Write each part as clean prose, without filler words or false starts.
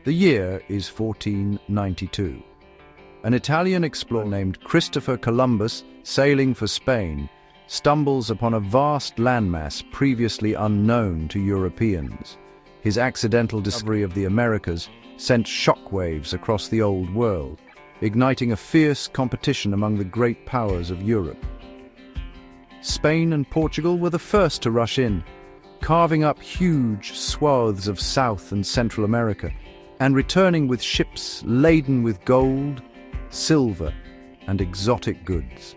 The year is 1492. An Italian explorer named Christopher Columbus, sailing for Spain, stumbles upon a vast landmass previously unknown to Europeans. His accidental discovery of the Americas sent shockwaves across the Old World, igniting a fierce competition among the great powers of Europe. Spain and Portugal were the first to rush in, carving up huge swaths of South and Central America, and returning with ships laden with gold, silver, and exotic goods.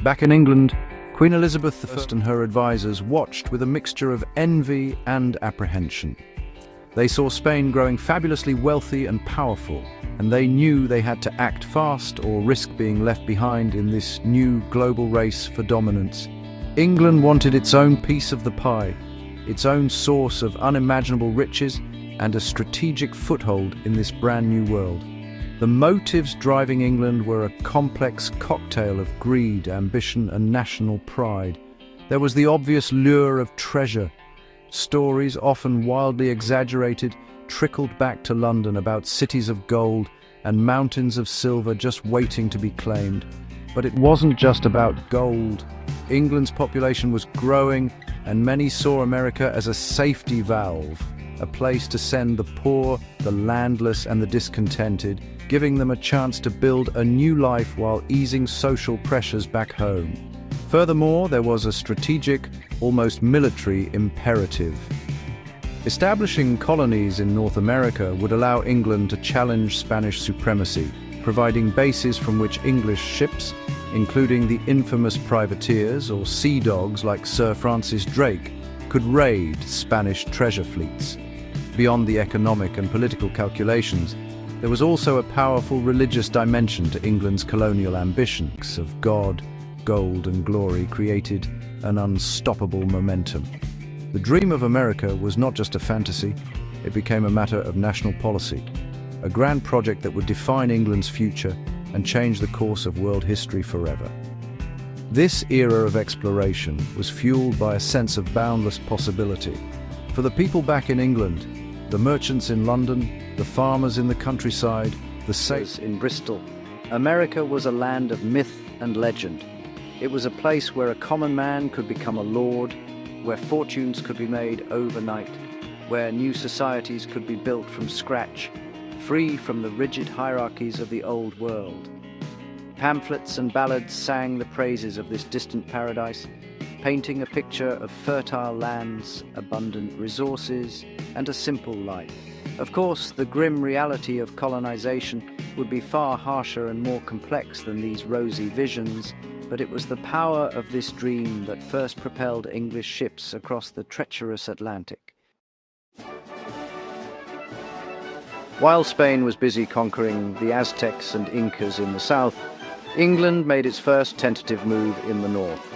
Back in England, Queen Elizabeth I and her advisors watched with a mixture of envy and apprehension. They saw Spain growing fabulously wealthy and powerful, and they knew they had to act fast or risk being left behind in this new global race for dominance. England wanted its own piece of the pie, its own source of unimaginable riches, and a strategic foothold in this brand new world. The motives driving England were a complex cocktail of greed, ambition, and national pride. There was the obvious lure of treasure. Stories, often wildly exaggerated, trickled back to London about cities of gold and mountains of silver just waiting to be claimed. But it wasn't just about gold. England's population was growing, and many saw America as a safety valve, a place to send the poor, the landless, and the discontented, giving them a chance to build a new life while easing social pressures back home. Furthermore, there was a strategic, almost military imperative. Establishing colonies in North America would allow England to challenge Spanish supremacy, providing bases from which English ships, including the infamous privateers or sea dogs like Sir Francis Drake, could raid Spanish treasure fleets. Beyond the economic and political calculations, there was also a powerful religious dimension to England's colonial ambitions of God, gold, and glory created an unstoppable momentum. The dream of America was not just a fantasy, it became a matter of national policy, a grand project that would define England's future and change the course of world history forever. This era of exploration was fueled by a sense of boundless possibility. For the people back in England, the merchants in London, the farmers in the countryside, the sailors in Bristol, America was a land of myth and legend. It was a place where a common man could become a lord, where fortunes could be made overnight, where new societies could be built from scratch, free from the rigid hierarchies of the old world. Pamphlets and ballads sang the praises of this distant paradise, painting a picture of fertile lands, abundant resources, and a simple life. Of course, the grim reality of colonization would be far harsher and more complex than these rosy visions, but it was the power of this dream that first propelled English ships across the treacherous Atlantic. While Spain was busy conquering the Aztecs and Incas in the south, England made its first tentative move in the north.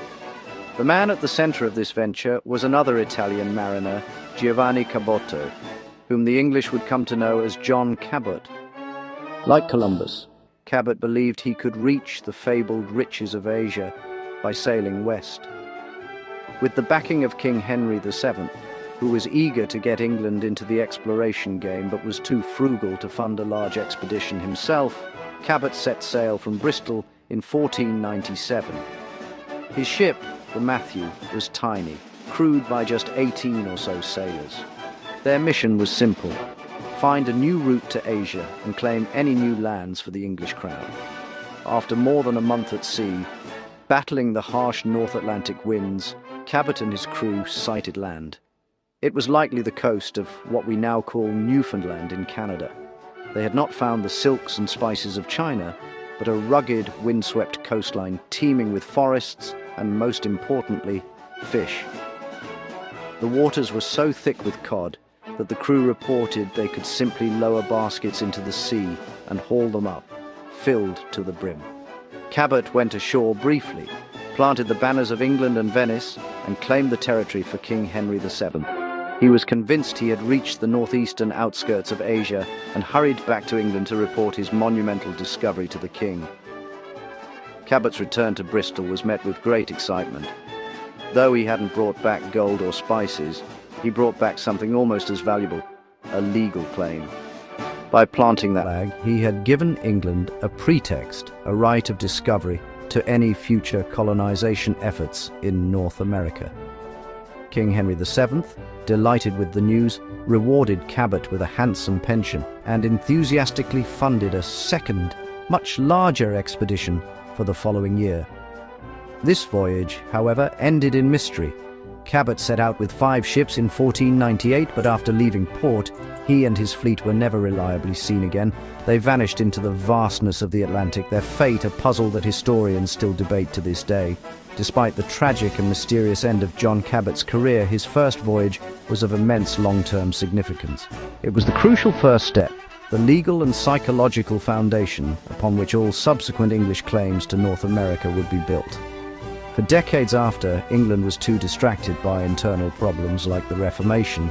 The man at the center of this venture was another Italian mariner, Giovanni Caboto, whom the English would come to know as John Cabot. Like Columbus, Cabot believed he could reach the fabled riches of Asia by sailing west. With the backing of King Henry VII, who was eager to get England into the exploration game but was too frugal to fund a large expedition himself, Cabot set sail from Bristol in 1497. His ship, the Matthew, was tiny, crewed by just 18 or so sailors. Their mission was simple: find a new route to Asia and claim any new lands for the English crown. After more than a month at sea, battling the harsh North Atlantic winds, Cabot and his crew sighted land. It was likely the coast of what we now call Newfoundland in Canada. They had not found the silks and spices of China, but a rugged, windswept coastline teeming with forests and, most importantly, fish. The waters were so thick with cod that the crew reported they could simply lower baskets into the sea and haul them up, filled to the brim. Cabot went ashore briefly, planted the banners of England and Venice, and claimed the territory for King Henry VII. He was convinced he had reached the northeastern outskirts of Asia and hurried back to England to report his monumental discovery to the king. Cabot's return to Bristol was met with great excitement. Though he hadn't brought back gold or spices, he brought back something almost as valuable: a legal claim. By planting that flag, he had given England a pretext, a right of discovery to any future colonization efforts in North America. King Henry VII, delighted with the news, rewarded Cabot with a handsome pension and enthusiastically funded a second, much larger expedition for the following year. This voyage, however, ended in mystery. Cabot set out with 5 ships in 1498, but after leaving port, he and his fleet were never reliably seen again. They vanished into the vastness of the Atlantic, their fate a puzzle that historians still debate to this day. Despite the tragic and mysterious end of John Cabot's career, his first voyage was of immense long-term significance. It was the crucial first step, the legal and psychological foundation upon which all subsequent English claims to North America would be built. For decades after, England was too distracted by internal problems like the Reformation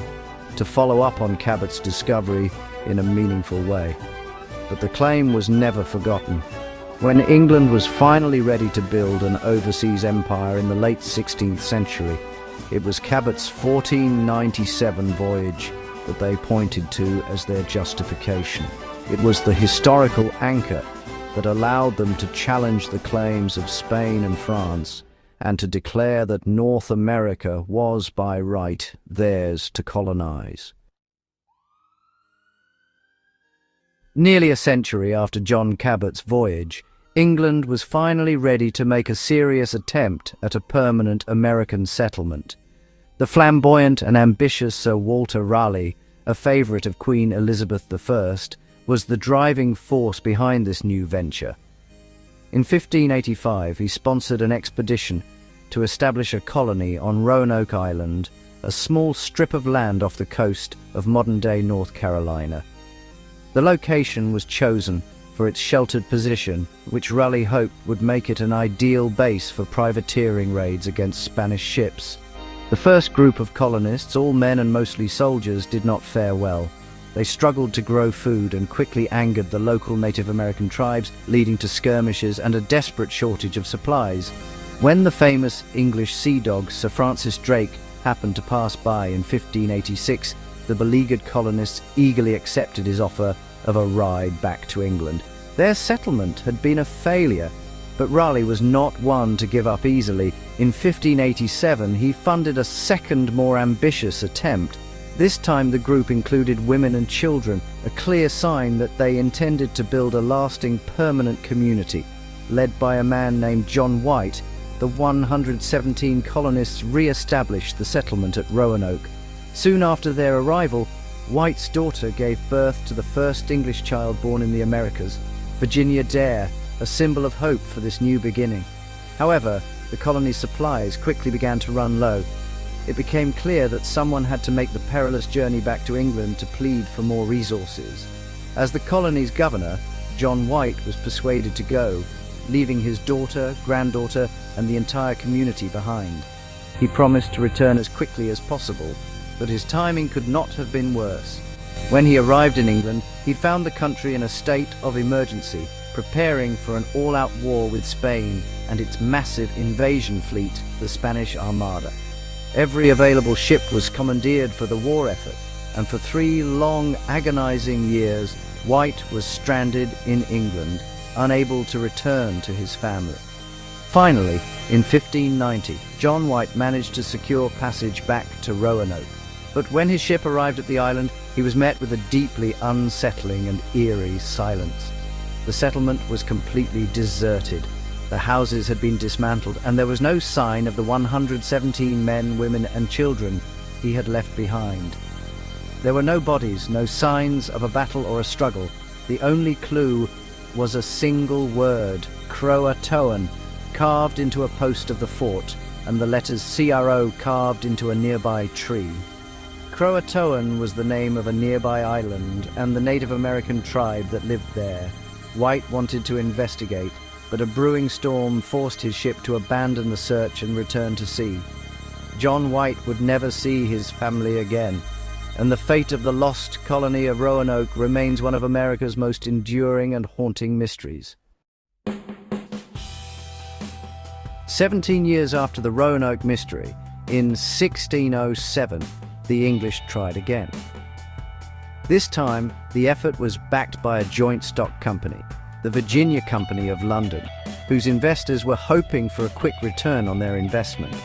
to follow up on Cabot's discovery in a meaningful way. But the claim was never forgotten. When England was finally ready to build an overseas empire in the late 16th century, it was Cabot's 1497 voyage that they pointed to as their justification. It was the historical anchor that allowed them to challenge the claims of Spain and France and to declare that North America was by right theirs to colonize. Nearly a century after John Cabot's voyage, England was finally ready to make a serious attempt at a permanent American settlement. The flamboyant and ambitious Sir Walter Raleigh, a favorite of Queen Elizabeth I, was the driving force behind this new venture. In 1585, he sponsored an expedition to establish a colony on Roanoke Island, a small strip of land off the coast of modern-day North Carolina. The location was chosen for its sheltered position, which Raleigh hoped would make it an ideal base for privateering raids against Spanish ships. The first group of colonists, all men and mostly soldiers, did not fare well. They struggled to grow food and quickly angered the local Native American tribes, leading to skirmishes and a desperate shortage of supplies. When the famous English sea dog Sir Francis Drake happened to pass by in 1586, the beleaguered colonists eagerly accepted his offer of a ride back to England. Their settlement had been a failure, but Raleigh was not one to give up easily. In 1587, he funded a second, more ambitious attempt. This time the group included women and children, a clear sign that they intended to build a lasting, permanent community. Led by a man named John White, the 117 colonists re-established the settlement at Roanoke. Soon after their arrival, White's daughter gave birth to the first English child born in the Americas, Virginia Dare, a symbol of hope for this new beginning. However, the colony's supplies quickly began to run low. It became clear that someone had to make the perilous journey back to England to plead for more resources. As the colony's governor, John White was persuaded to go, leaving his daughter, granddaughter, and the entire community behind. He promised to return as quickly as possible, but his timing could not have been worse. When he arrived in England, he found the country in a state of emergency, preparing for an all-out war with Spain and its massive invasion fleet, the Spanish Armada. Every available ship was commandeered for the war effort, and for 3 long, agonizing years, White was stranded in England, unable to return to his family. Finally, in 1590, John White managed to secure passage back to Roanoke. But when his ship arrived at the island, he was met with a deeply unsettling and eerie silence. The settlement was completely deserted. The houses had been dismantled, and there was no sign of the 117 men, women, and children he had left behind. There were no bodies, no signs of a battle or a struggle. The only clue was a single word, Croatoan, carved into a post of the fort, and the letters CRO carved into a nearby tree. Croatoan was the name of a nearby island and the Native American tribe that lived there. White wanted to investigate, but a brewing storm forced his ship to abandon the search and return to sea. John White would never see his family again, and the fate of the lost colony of Roanoke remains one of America's most enduring and haunting mysteries. 17 years after the Roanoke mystery, in 1607, the English tried again. This time, the effort was backed by a joint stock company, the Virginia Company of London, whose investors were hoping for a quick return on their investment.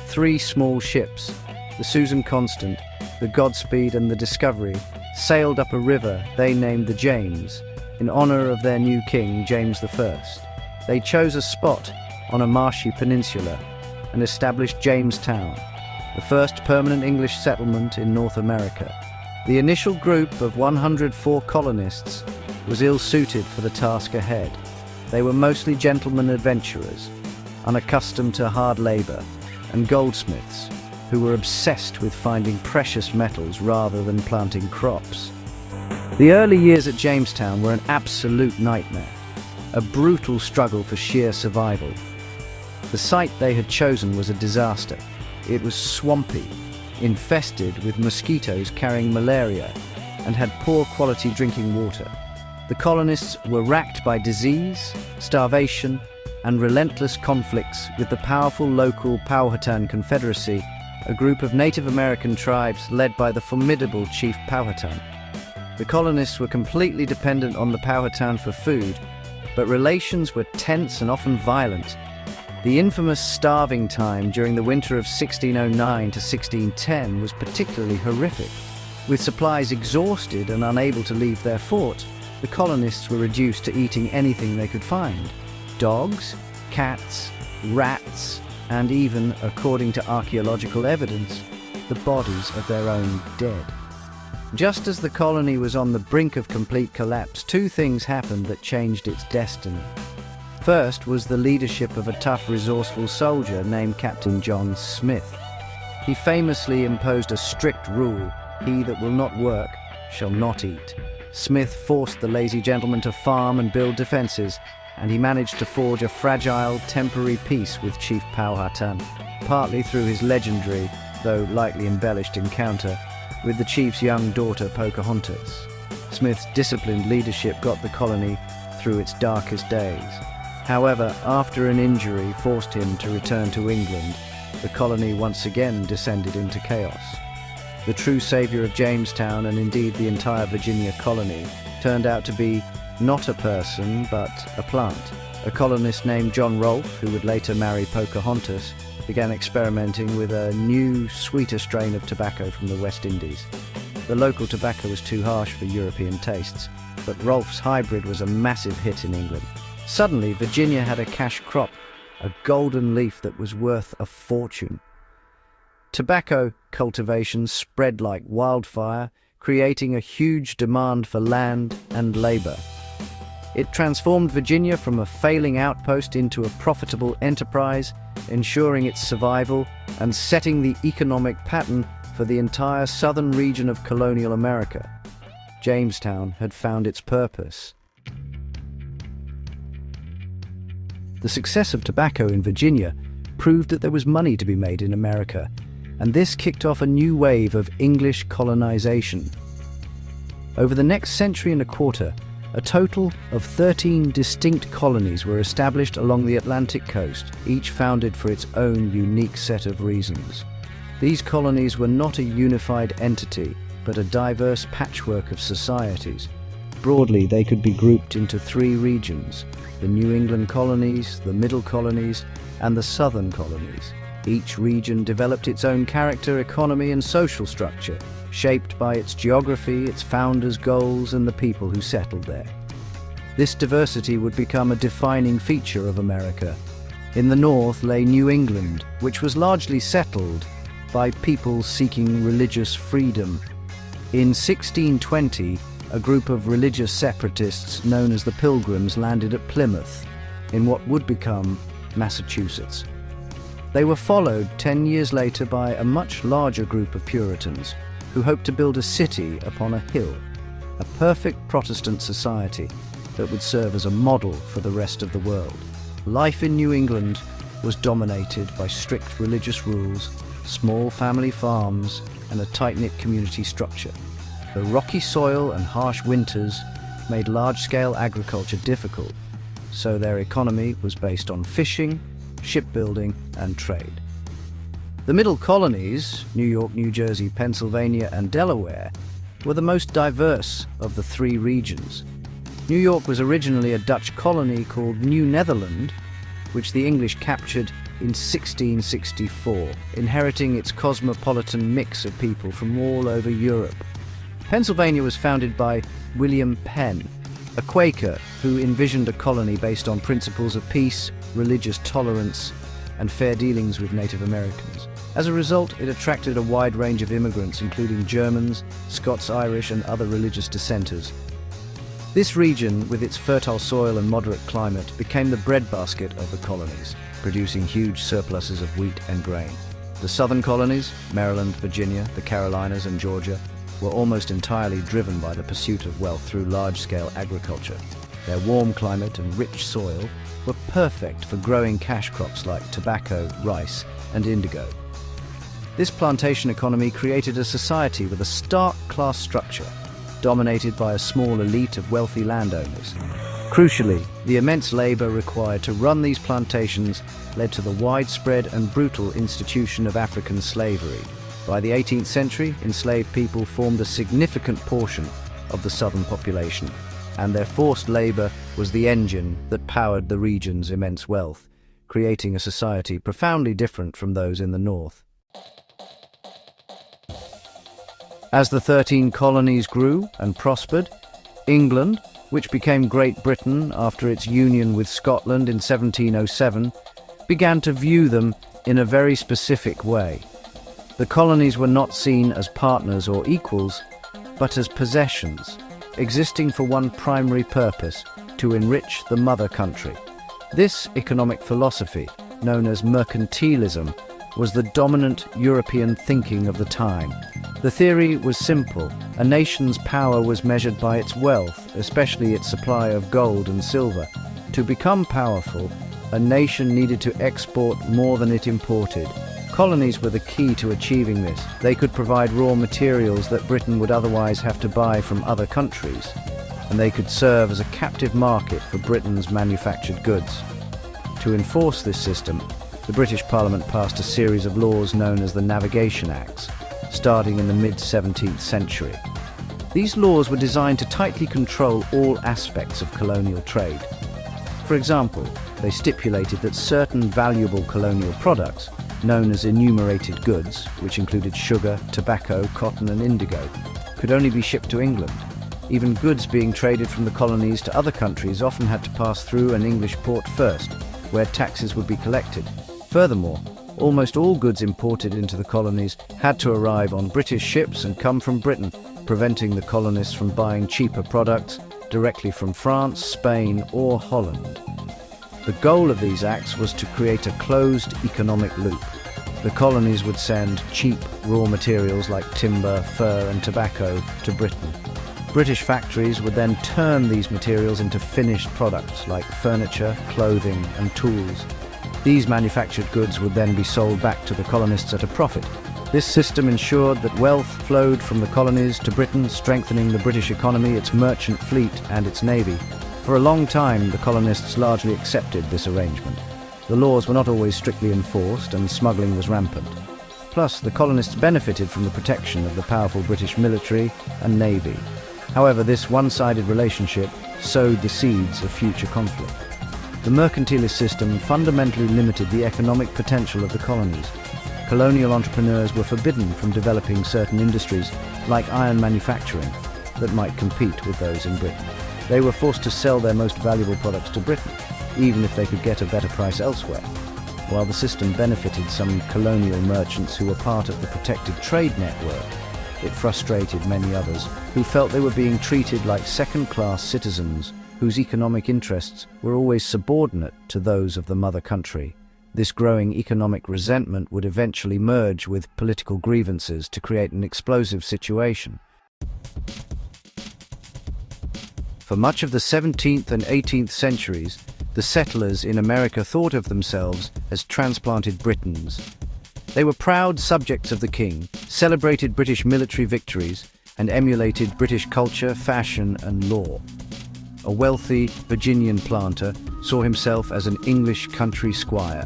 3 small ships, the Susan Constant, the Godspeed and the Discovery, sailed up a river they named the James, in honor of their new king, James I. They chose a spot on a marshy peninsula and established Jamestown, the first permanent English settlement in North America. The initial group of 104 colonists was ill-suited for the task ahead. They were mostly gentlemen adventurers, unaccustomed to hard labor, and goldsmiths who were obsessed with finding precious metals rather than planting crops. The early years at Jamestown were an absolute nightmare, a brutal struggle for sheer survival. The site they had chosen was a disaster. It was swampy, infested with mosquitoes carrying malaria, and had poor quality drinking water. The colonists were racked by disease, starvation, and relentless conflicts with the powerful local Powhatan Confederacy, a group of Native American tribes led by the formidable Chief Powhatan. The colonists were completely dependent on the Powhatan for food, but relations were tense and often violent. The infamous starving time during the winter of 1609 to 1610 was particularly horrific. With supplies exhausted and unable to leave their fort, the colonists were reduced to eating anything they could find: dogs, cats, rats, and even, according to archaeological evidence, the bodies of their own dead. Just as the colony was on the brink of complete collapse, 2 things happened that changed its destiny. First was the leadership of a tough, resourceful soldier named Captain John Smith. He famously imposed a strict rule: he that will not work shall not eat. Smith forced the lazy gentleman to farm and build defenses, and he managed to forge a fragile, temporary peace with Chief Powhatan, partly through his legendary, though lightly embellished encounter with the chief's young daughter Pocahontas. Smith's disciplined leadership got the colony through its darkest days. However, after an injury forced him to return to England, the colony once again descended into chaos. The true savior of Jamestown, and indeed the entire Virginia colony, turned out to be not a person, but a plant. A colonist named John Rolfe, who would later marry Pocahontas, began experimenting with a new, sweeter strain of tobacco from the West Indies. The local tobacco was too harsh for European tastes, but Rolfe's hybrid was a massive hit in England. Suddenly, Virginia had a cash crop, a golden leaf that was worth a fortune. Tobacco cultivation spread like wildfire, creating a huge demand for land and labor. It transformed Virginia from a failing outpost into a profitable enterprise, ensuring its survival and setting the economic pattern for the entire southern region of colonial America. Jamestown had found its purpose. The success of tobacco in Virginia proved that there was money to be made in America, and this kicked off a new wave of English colonization. Over the next century and a quarter, a total of 13 distinct colonies were established along the Atlantic coast, each founded for its own unique set of reasons. These colonies were not a unified entity, but a diverse patchwork of societies. Broadly, they could be grouped into 3 regions: the New England colonies, the Middle colonies, and the Southern colonies. Each region developed its own character, economy, and social structure, shaped by its geography, its founders' goals, and the people who settled there. This diversity would become a defining feature of America. In the north lay New England, which was largely settled by people seeking religious freedom. In 1620, a group of religious separatists known as the Pilgrims landed at Plymouth, in what would become Massachusetts. They were followed 10 years later by a much larger group of Puritans, who hoped to build a city upon a hill, a perfect Protestant society that would serve as a model for the rest of the world. Life in New England was dominated by strict religious rules, small family farms, and a tight-knit community structure. The rocky soil and harsh winters made large-scale agriculture difficult, so their economy was based on fishing, shipbuilding, and trade. The middle colonies, New York, New Jersey, Pennsylvania, and Delaware, were the most diverse of the three regions. New York was originally a Dutch colony called New Netherland, which the English captured in 1664, inheriting its cosmopolitan mix of people from all over Europe. Pennsylvania was founded by William Penn, a Quaker who envisioned a colony based on principles of peace, religious tolerance, and fair dealings with Native Americans. As a result, it attracted a wide range of immigrants, including Germans, Scots-Irish, and other religious dissenters. This region, with its fertile soil and moderate climate, became the breadbasket of the colonies, producing huge surpluses of wheat and grain. The southern colonies, Maryland, Virginia, the Carolinas, and Georgia, were almost entirely driven by the pursuit of wealth through large-scale agriculture. Their warm climate and rich soil were perfect for growing cash crops like tobacco, rice, and indigo. This plantation economy created a society with a stark class structure, dominated by a small elite of wealthy landowners. Crucially, the immense labor required to run these plantations led to the widespread and brutal institution of African slavery. By the 18th century, enslaved people formed a significant portion of the southern population, and their forced labor was the engine that powered the region's immense wealth, creating a society profoundly different from those in the north. As the 13 colonies grew and prospered, England, which became Great Britain after its union with Scotland in 1707, began to view them in a very specific way. The colonies were not seen as partners or equals, but as possessions, existing for one primary purpose: to enrich the mother country. This economic philosophy, known as mercantilism, was the dominant European thinking of the time. The theory was simple. A nation's power was measured by its wealth, especially its supply of gold and silver. To become powerful, a nation needed to export more than it imported. Colonies were the key to achieving this. They could provide raw materials that Britain would otherwise have to buy from other countries, and they could serve as a captive market for Britain's manufactured goods. To enforce this system, the British Parliament passed a series of laws known as the Navigation Acts, starting in the mid-17th century. These laws were designed to tightly control all aspects of colonial trade. For example, they stipulated that certain valuable colonial products, known as enumerated goods, which included sugar, tobacco, cotton, and indigo, could only be shipped to England. Even goods being traded from the colonies to other countries often had to pass through an English port first, where taxes would be collected. Furthermore, almost all goods imported into the colonies had to arrive on British ships and come from Britain, preventing the colonists from buying cheaper products directly from France, Spain, or Holland. The goal of these acts was to create a closed economic loop. The colonies would send cheap raw materials like timber, fur, and tobacco to Britain. British factories would then turn these materials into finished products like furniture, clothing, and tools. These manufactured goods would then be sold back to the colonists at a profit. This system ensured that wealth flowed from the colonies to Britain, strengthening the British economy, its merchant fleet, and its navy. For a long time, the colonists largely accepted this arrangement. The laws were not always strictly enforced, and smuggling was rampant. Plus, the colonists benefited from the protection of the powerful British military and navy. However, this one-sided relationship sowed the seeds of future conflict. The mercantilist system fundamentally limited the economic potential of the colonies. Colonial entrepreneurs were forbidden from developing certain industries, like iron manufacturing, that might compete with those in Britain. They were forced to sell their most valuable products to Britain, even if they could get a better price elsewhere. While the system benefited some colonial merchants who were part of the protected trade network, it frustrated many others who felt they were being treated like second-class citizens whose economic interests were always subordinate to those of the mother country. This growing economic resentment would eventually merge with political grievances to create an explosive situation. For much of the 17th and 18th centuries, the settlers in America thought of themselves as transplanted Britons. They were proud subjects of the king, celebrated British military victories, and emulated British culture, fashion, and law. A wealthy Virginian planter saw himself as an English country squire,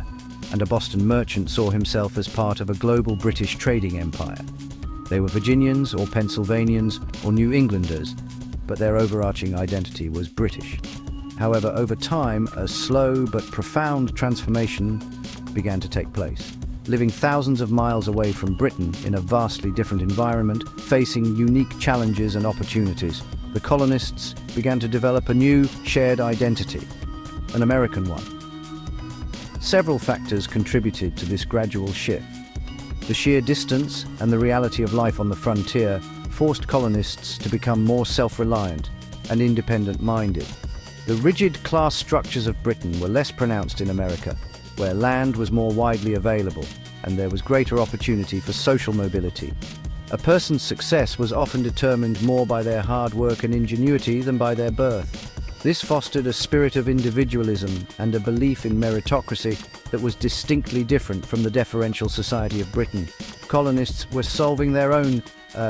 and a Boston merchant saw himself as part of a global British trading empire. They were Virginians or Pennsylvanians or New Englanders, but their overarching identity was British. However, over time, a slow but profound transformation began to take place. Living thousands of miles away from Britain in a vastly different environment, facing unique challenges and opportunities, the colonists began to develop a new shared identity, an American one. Several factors contributed to this gradual shift. The sheer distance and the reality of life on the frontier forced colonists to become more self-reliant and independent-minded. The rigid class structures of Britain were less pronounced in America, where land was more widely available and there was greater opportunity for social mobility. A person's success was often determined more by their hard work and ingenuity than by their birth. This fostered a spirit of individualism and a belief in meritocracy that was distinctly different from the deferential society of Britain. Colonists were solving their own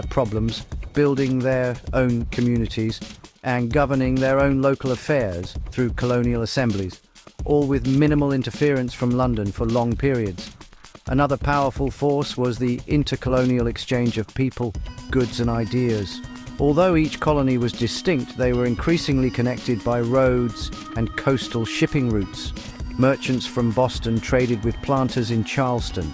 problems, building their own communities, and governing their own local affairs through colonial assemblies, all with minimal interference from London for long periods. Another powerful force was the intercolonial exchange of people, goods and ideas. Although each colony was distinct, they were increasingly connected by roads and coastal shipping routes. Merchants from Boston traded with planters in Charleston.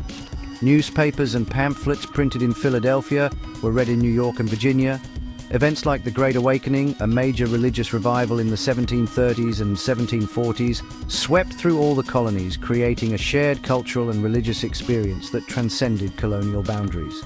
Newspapers and pamphlets printed in Philadelphia were read in New York and Virginia. Events like the Great Awakening, a major religious revival in the 1730s and 1740s, swept through all the colonies, creating a shared cultural and religious experience that transcended colonial boundaries.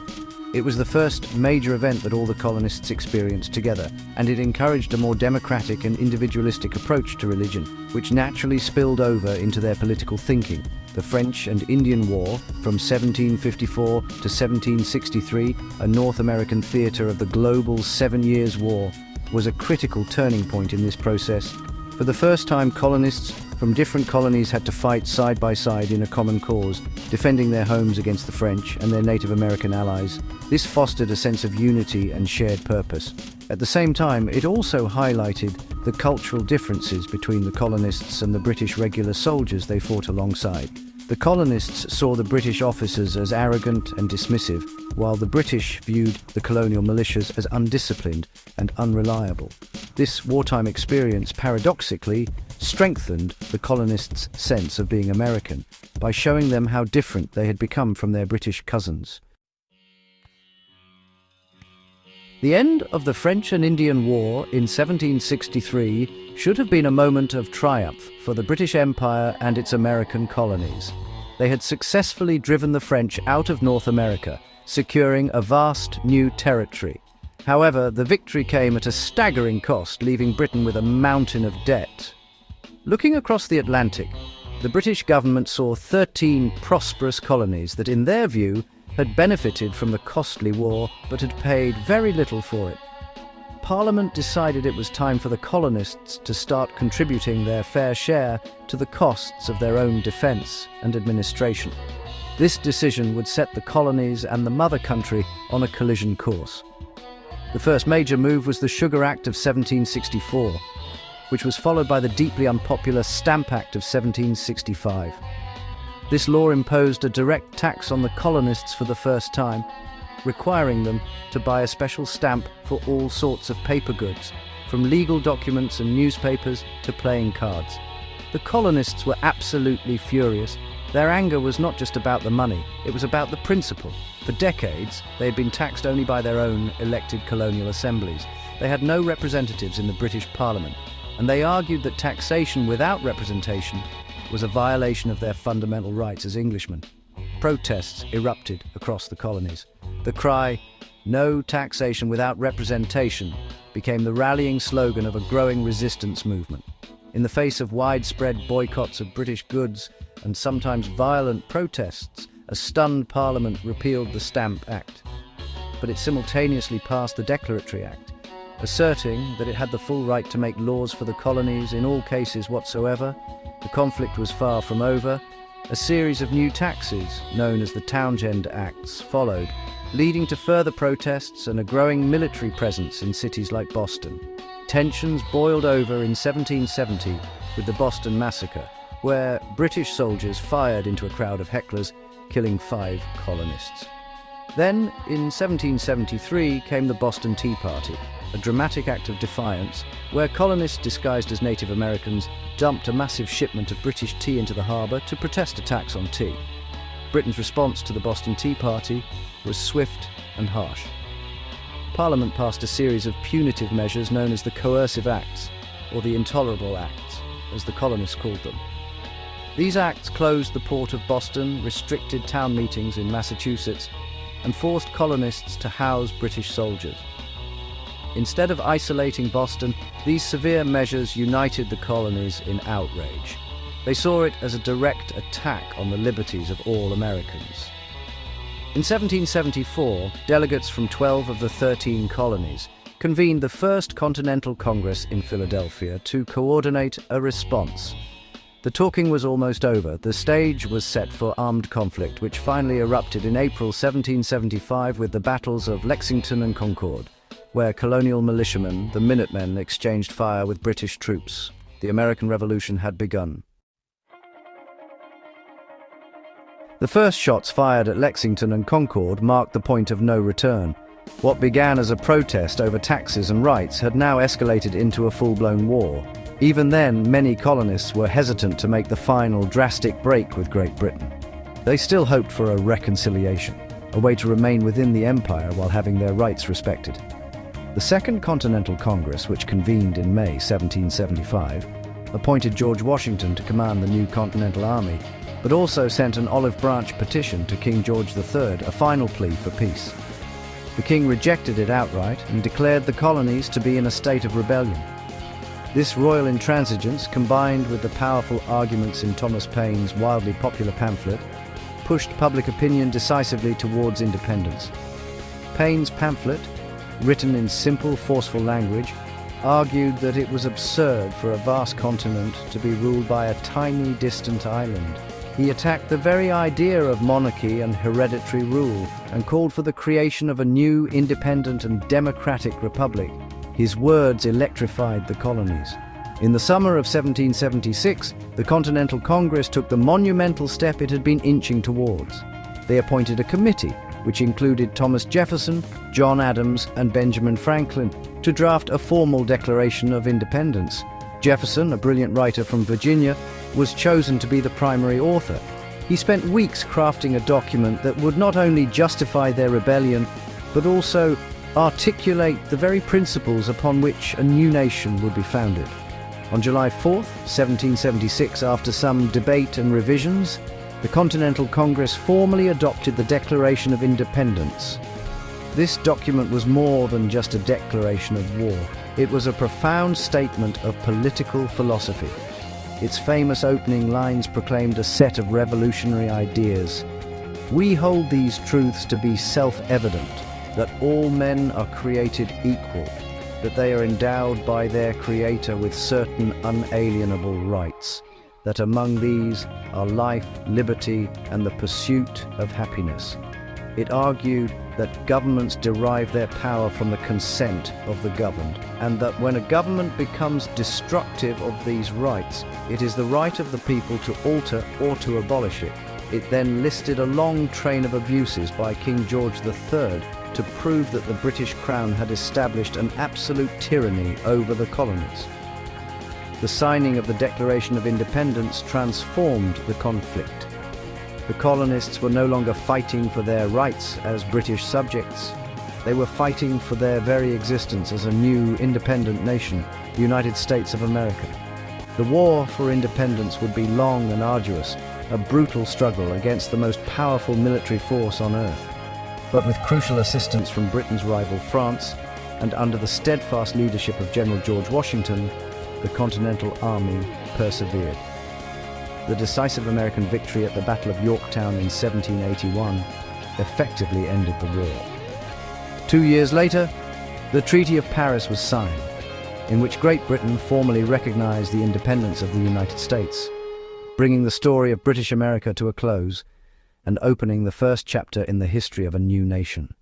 It was the first major event that all the colonists experienced together, and it encouraged a more democratic and individualistic approach to religion, which naturally spilled over into their political thinking. The French and Indian War, from 1754 to 1763, a North American theater of the global 7 Years' War, was a critical turning point in this process. For the first time, colonists from different colonies had to fight side by side in a common cause, defending their homes against the French and their Native American allies. This fostered a sense of unity and shared purpose. At the same time, it also highlighted the cultural differences between the colonists and the British regular soldiers they fought alongside. The colonists saw the British officers as arrogant and dismissive, while the British viewed the colonial militias as undisciplined and unreliable. This wartime experience, paradoxically, strengthened the colonists' sense of being American by showing them how different they had become from their British cousins. The end of the French and Indian War in 1763 should have been a moment of triumph for the British Empire and its American colonies. They had successfully driven the French out of North America, securing a vast new territory. However, the victory came at a staggering cost, leaving Britain with a mountain of debt. Looking across the Atlantic, the British government saw 13 prosperous colonies that, in their view, had benefited from the costly war but had paid very little for it. Parliament decided it was time for the colonists to start contributing their fair share to the costs of their own defence and administration. This decision would set the colonies and the mother country on a collision course. The first major move was the Sugar Act of 1764, which was followed by the deeply unpopular Stamp Act of 1765. This law imposed a direct tax on the colonists for the first time, requiring them to buy a special stamp for all sorts of paper goods, from legal documents and newspapers to playing cards. The colonists were absolutely furious. Their anger was not just about the money, it was about the principle. For decades, they had been taxed only by their own elected colonial assemblies. They had no representatives in the British Parliament, and they argued that taxation without representation was a violation of their fundamental rights as Englishmen. Protests erupted across the colonies. The cry, "No taxation without representation," became the rallying slogan of a growing resistance movement. In the face of widespread boycotts of British goods and sometimes violent protests, a stunned Parliament repealed the Stamp Act. But it simultaneously passed the Declaratory Act, asserting that it had the full right to make laws for the colonies in all cases whatsoever. The conflict was far from over. A series of new taxes, known as the Townshend Acts, followed, leading to further protests and a growing military presence in cities like Boston. Tensions boiled over in 1770 with the Boston Massacre, where British soldiers fired into a crowd of hecklers, killing 5 colonists. Then, in 1773, came the Boston Tea Party, a dramatic act of defiance where colonists disguised as Native Americans dumped a massive shipment of British tea into the harbour to protest a tax on tea. Britain's response to the Boston Tea Party was swift and harsh. Parliament passed a series of punitive measures known as the Coercive Acts, or the Intolerable Acts, as the colonists called them. These acts closed the port of Boston, restricted town meetings in Massachusetts, and forced colonists to house British soldiers. Instead of isolating Boston, these severe measures united the colonies in outrage. They saw it as a direct attack on the liberties of all Americans. In 1774, delegates from 12 of the 13 colonies convened the First Continental Congress in Philadelphia to coordinate a response. The talking was almost over. The stage was set for armed conflict, which finally erupted in April 1775 with the battles of Lexington and Concord, where colonial militiamen, the Minutemen, exchanged fire with British troops. The American Revolution had begun. The first shots fired at Lexington and Concord marked the point of no return. What began as a protest over taxes and rights had now escalated into a full-blown war. Even then, many colonists were hesitant to make the final drastic break with Great Britain. They still hoped for a reconciliation, a way to remain within the empire while having their rights respected. The Second Continental Congress, which convened in May 1775, appointed George Washington to command the new Continental Army, but also sent an olive branch petition to King George III, a final plea for peace. The king rejected it outright and declared the colonies to be in a state of rebellion. This royal intransigence, combined with the powerful arguments in Thomas Paine's wildly popular pamphlet, pushed public opinion decisively towards independence. Paine's pamphlet, written in simple, forceful language, argued that it was absurd for a vast continent to be ruled by a tiny, distant island. He attacked the very idea of monarchy and hereditary rule and called for the creation of a new, independent and democratic republic. His words electrified the colonies. In the summer of 1776, the Continental Congress took the monumental step it had been inching towards. They appointed a committee, which included Thomas Jefferson, John Adams, and Benjamin Franklin, to draft a formal Declaration of Independence. Jefferson, a brilliant writer from Virginia, was chosen to be the primary author. He spent weeks crafting a document that would not only justify their rebellion, but also articulate the very principles upon which a new nation would be founded. On July 4, 1776, after some debate and revisions, the Continental Congress formally adopted the Declaration of Independence. This document was more than just a declaration of war. It was a profound statement of political philosophy. Its famous opening lines proclaimed a set of revolutionary ideas. We hold these truths to be self-evident, that all men are created equal, that they are endowed by their Creator with certain unalienable rights, that among these are life, liberty, and the pursuit of happiness. It argued that governments derive their power from the consent of the governed, and that when a government becomes destructive of these rights, it is the right of the people to alter or to abolish it. It then listed a long train of abuses by King George III to prove that the British Crown had established an absolute tyranny over the colonies. The signing of the Declaration of Independence transformed the conflict. The colonists were no longer fighting for their rights as British subjects. They were fighting for their very existence as a new independent nation, the United States of America. The war for independence would be long and arduous, a brutal struggle against the most powerful military force on earth. But with crucial assistance from Britain's rival France, and under the steadfast leadership of General George Washington, the Continental Army persevered. The decisive American victory at the Battle of Yorktown in 1781 effectively ended the war. 2 years later, the Treaty of Paris was signed, in which Great Britain formally recognized the independence of the United States, bringing the story of British America to a close and opening the first chapter in the history of a new nation.